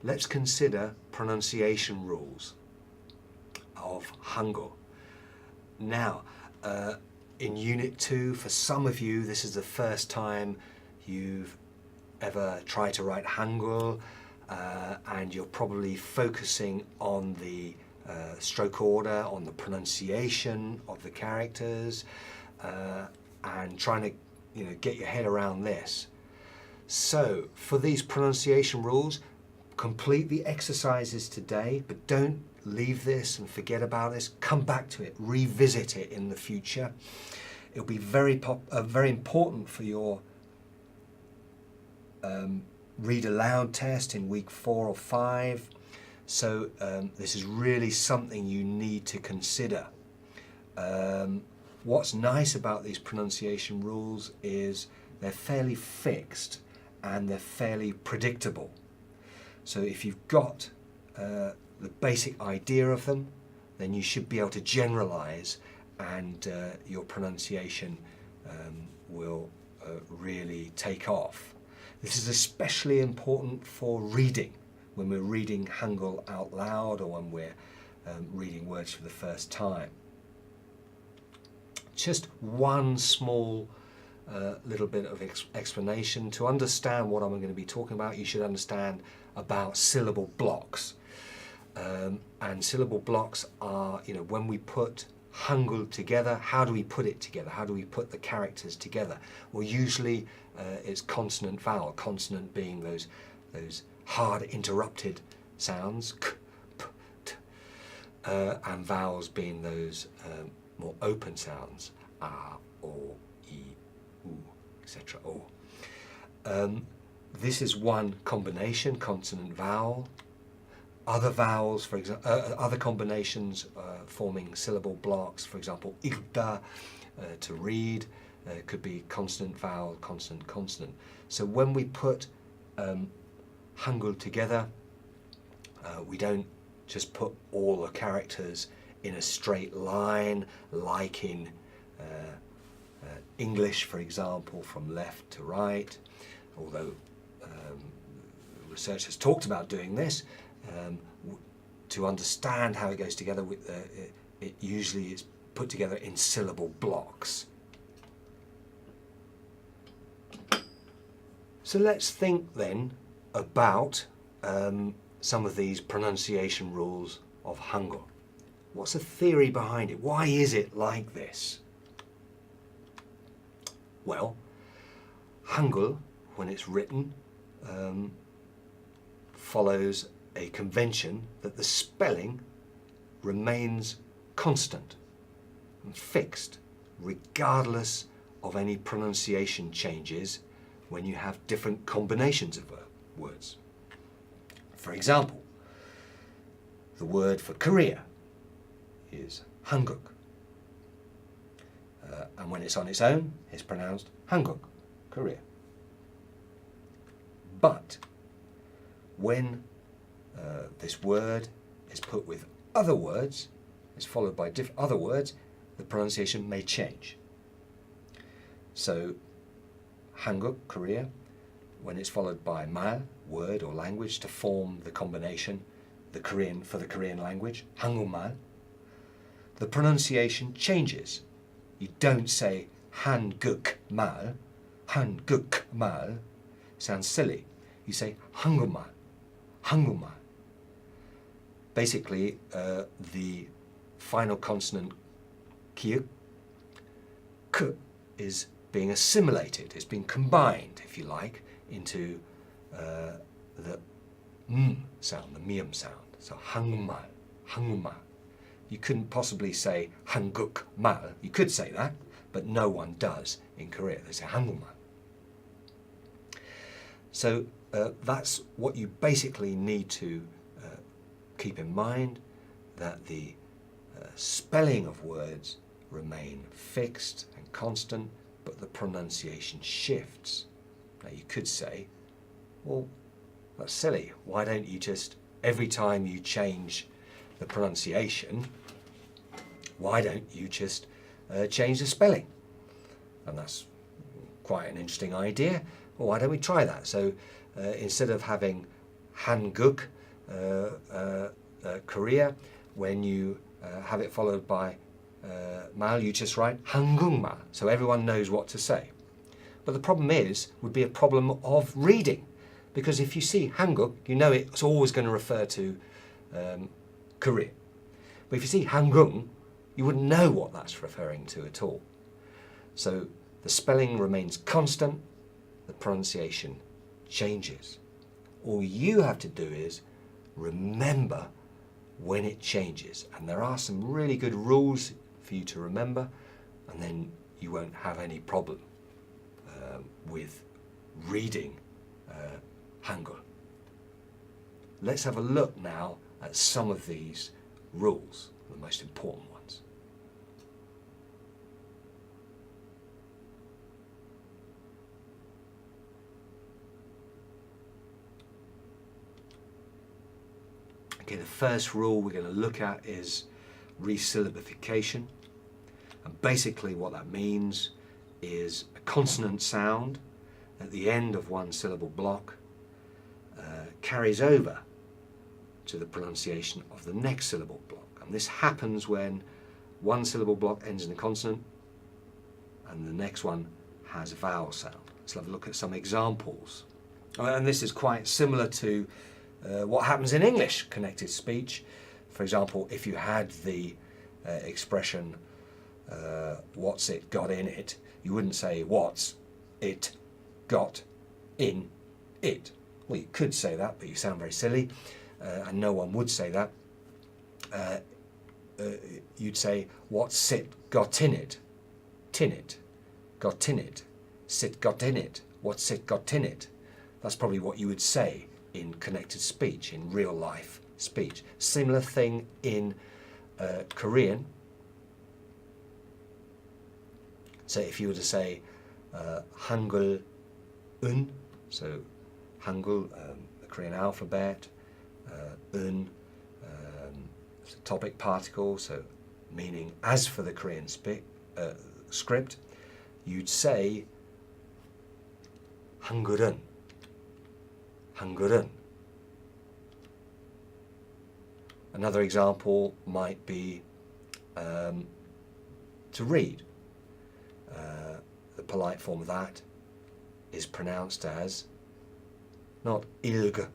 let's consider pronunciation rules of hangeul. Now, in Unit 2, for some of you, this is the first time you've ever tried to write hangeul, and you're probably focusing on the stroke order, on the pronunciation of the characters, and trying to get your head around this. So for these pronunciation rules, complete the exercises today, but don't leave this and forget about this. Come back to it, revisit it in the future. It'll be very important for your read aloud test in week 4 or 5. So this is really something you need to consider. What's nice about these pronunciation rules is they're fairly fixed and they're fairly predictable. So if you've got the basic idea of them, then you should be able to generalize, and your pronunciation will really take off. This is especially important for reading, when we're reading hangeul out loud, or when we're reading words for the first time. Just one small little bit of explanation. To understand what I'm going to be talking about, you should understand about syllable blocks. And syllable blocks are, when we put hangeul together, how do we put it together? How do we put the characters together? Well, usually it's consonant vowel, consonant being those hard interrupted sounds, k, p, t, and vowels being those more open sounds, a, o, i, u, etc. This is one combination, consonant vowel. Other vowels, for example, other combinations forming syllable blocks, for example, ilda, to read, could be consonant vowel, consonant consonant. So when we put hangeul together, we don't just put all the characters in a straight line, like in English, for example, from left to right, although research has talked about doing this. To understand how it goes together, it usually is put together in syllable blocks. So let's think then about some of these pronunciation rules of hangeul. What's the theory behind it? Why is it like this? Well, hangeul, when it's written, follows a convention that the spelling remains constant and fixed, regardless of any pronunciation changes when you have different combinations of words. For example, the word for Korea is hanguk, and when it's on its own, it's pronounced hanguk, Korea. But when this word is put with other words, is followed by other words, the pronunciation may change. So hanguk, Korea, when it's followed by mal, word or language, to form the combination, the Korean for the Korean language, hangeul, the pronunciation changes. You don't say hanguk mal, sounds silly. You say hangeul, hangeul. Basically, the final consonant k is being assimilated, it's being combined, if you like, into the sound, the mium sound. So hangeul. You couldn't possibly say hanguk mal. You could say that, but no one does in Korea. They say hangeul. So that's what you basically need to keep in mind, that the spelling of words remain fixed and constant, but the pronunciation shifts. Now you could say, well, that's silly. Why don't you just, every time you change the pronunciation, why don't you just change the spelling? And that's quite an interesting idea. Well, why don't we try that? So instead of having hanguk, Korea. When you have it followed by mal, you just write hangeul, so everyone knows what to say. But the problem would be a problem of reading, because if you see hanguk, you know it's always going to refer to Korea. But if you see hangeul, you wouldn't know what that's referring to at all. So the spelling remains constant, the pronunciation changes. All you have to do is remember when it changes. And there are some really good rules for you to remember, and then you won't have any problem with reading Hangul. Let's have a look now at some of these rules, the most important ones. Okay, the first rule we're going to look at is resyllabification. And basically what that means is a consonant sound at the end of one syllable block carries over to the pronunciation of the next syllable block. And this happens when one syllable block ends in a consonant and the next one has a vowel sound. Let's have a look at some examples. And this is quite similar to what happens in English connected speech. For example, if you had the expression what's it got in it, you wouldn't say what's it got in it. Well, you could say that, but you sound very silly, and no one would say that. You'd say what's it got in it, tin it, got in it, sit got in it, what's it got in it. That's probably what you would say in connected speech, in real life speech. Similar thing in Korean. So if you were to say hangeul un, so Hangul, the Korean alphabet, un, topic particle, so meaning as for the Korean script, you'd say 한글은, 한글은. Another example might be to read. The polite form of that is pronounced as not ilg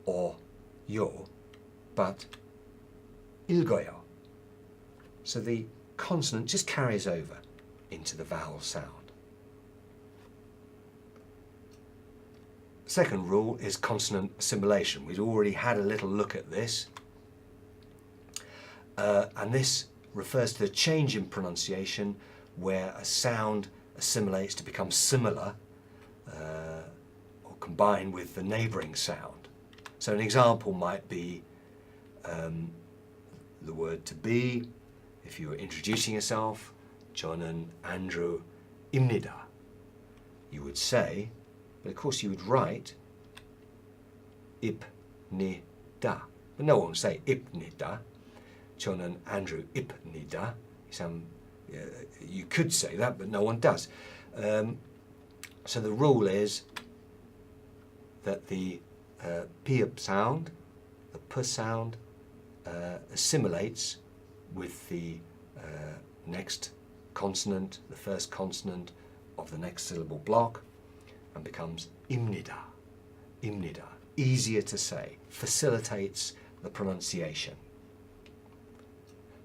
or yo, but ilgoyo. So the consonant just carries over into the vowel sound. Second rule is consonant assimilation. We've already had a little look at this. And this refers to the change in pronunciation where a sound assimilates to become similar or combine with the neighbouring sound. So an example might be the word to be. If you were introducing yourself, 저는 Andrew입니다, you would say, but of course you would write 입니다. But no one would say 입니다. 저는 Andrew입니다. You could say that, but no one does. So the rule is that the p sound, the p sound, assimilates with the next consonant, the first consonant of the next syllable block, and becomes 입니다. 입니다. Easier to say, facilitates the pronunciation.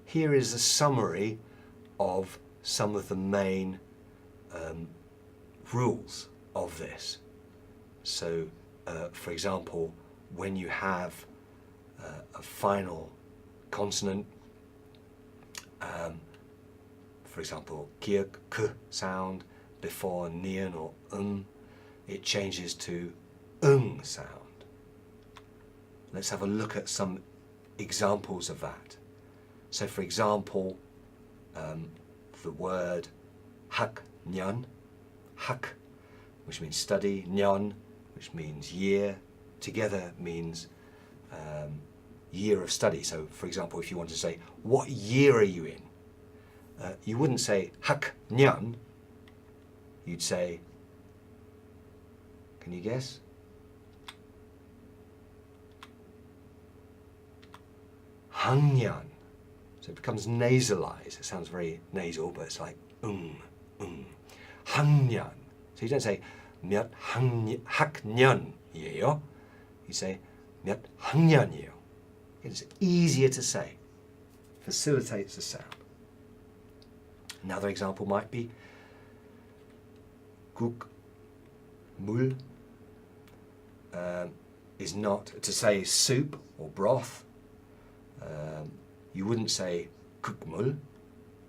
Here is a summary of some of the main rules of this. So, for example, when you have a final consonant, for example, kiek, k sound, before nian or it changes to sound. Let's have a look at some examples of that. So, for example, the word hak nyan, hak, which means study, nyan, which means year, together means year of study. So, for example, if you want to say, what year are you in? You wouldn't say hak nyan, you'd say, can you guess? hangeul. So it becomes nasalized. It sounds very nasal, but it's like hangeul. So you don't say 몇 학년이에요. You say 몇 학년이에요. It's easier to say. Facilitates the sound. Another example might be 국물 is not to say soup or broth. You wouldn't say 국물.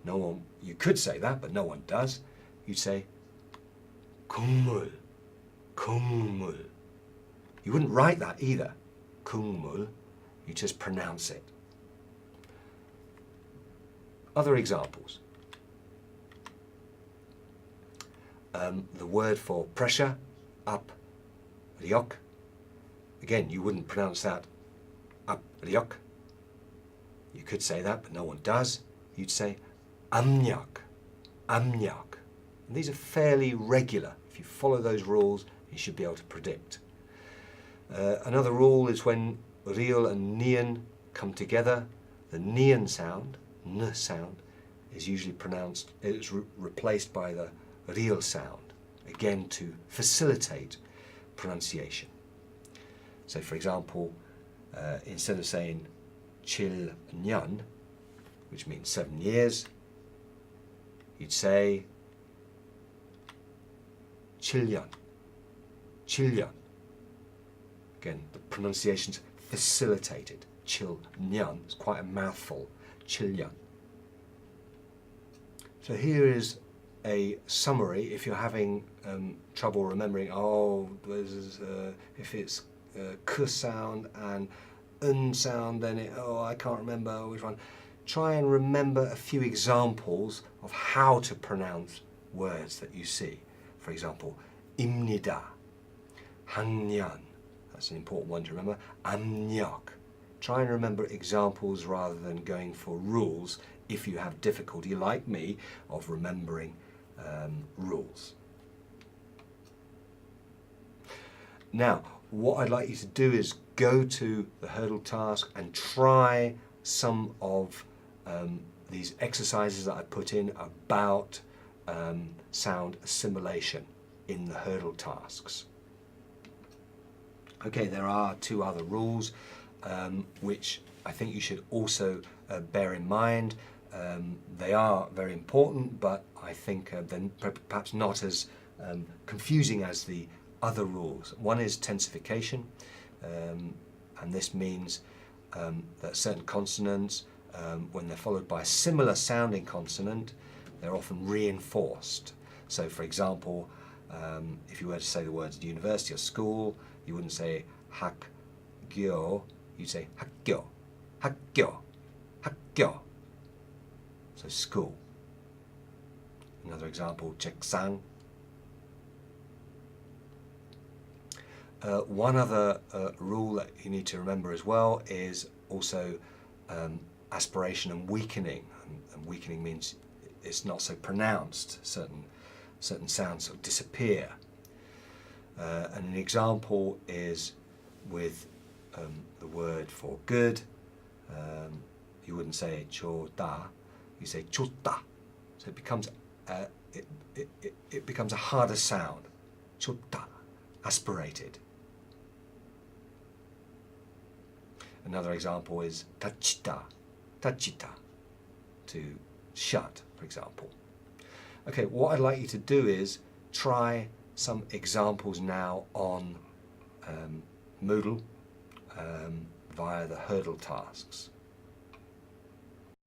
No one. You could say that, but no one does. You'd say 국물. You wouldn't write that either. 국물. You just pronounce it. Other examples. The word for pressure, 압력. Again, you wouldn't pronounce that 압력. You could say that, but no one does. You'd say 압력. And these are fairly regular. If you follow those rules, you should be able to predict. Another rule is when real and nian come together, the nian sound, n sound, is usually pronounced, it's replaced by the real sound, again to facilitate pronunciation. So for example, instead of saying 7년, which means 7 years, you'd say 7년. Again, the pronunciation's facilitated. 7년 is quite a mouthful. 7년. So here is a summary. If you're having trouble remembering, if it's k sound and n sound, then I can't remember which one. Try and remember a few examples of how to pronounce words that you see. For example, 입니다, 학년. That's an important one to remember. 압력. Try and remember examples rather than going for rules if you have difficulty, like me, of remembering rules. Now, what I'd like you to do is go to the hurdle task and try some of these exercises that I put in about sound assimilation in the hurdle tasks. Okay, there are 2 other rules which I think you should also bear in mind. They are very important, but I think they're perhaps not as confusing as the other rules. One is tensification, and this means that certain consonants, when they're followed by a similar sounding consonant, they're often reinforced. So for example, if you were to say the words university or school, you wouldn't say 학교, you'd say 학교. So school. Another example, 책상. One other rule that you need to remember as well is also aspiration and weakening. And weakening means it's not so pronounced. Certain sounds sort of disappear. And an example is with the word for good. You wouldn't say 좋다, you say 좋다. So it becomes it becomes a harder sound. 좋다, aspirated. Another example is 닫히다, to shut, for example. Okay, what I'd like you to do is try some examples now on Moodle via the hurdle tasks.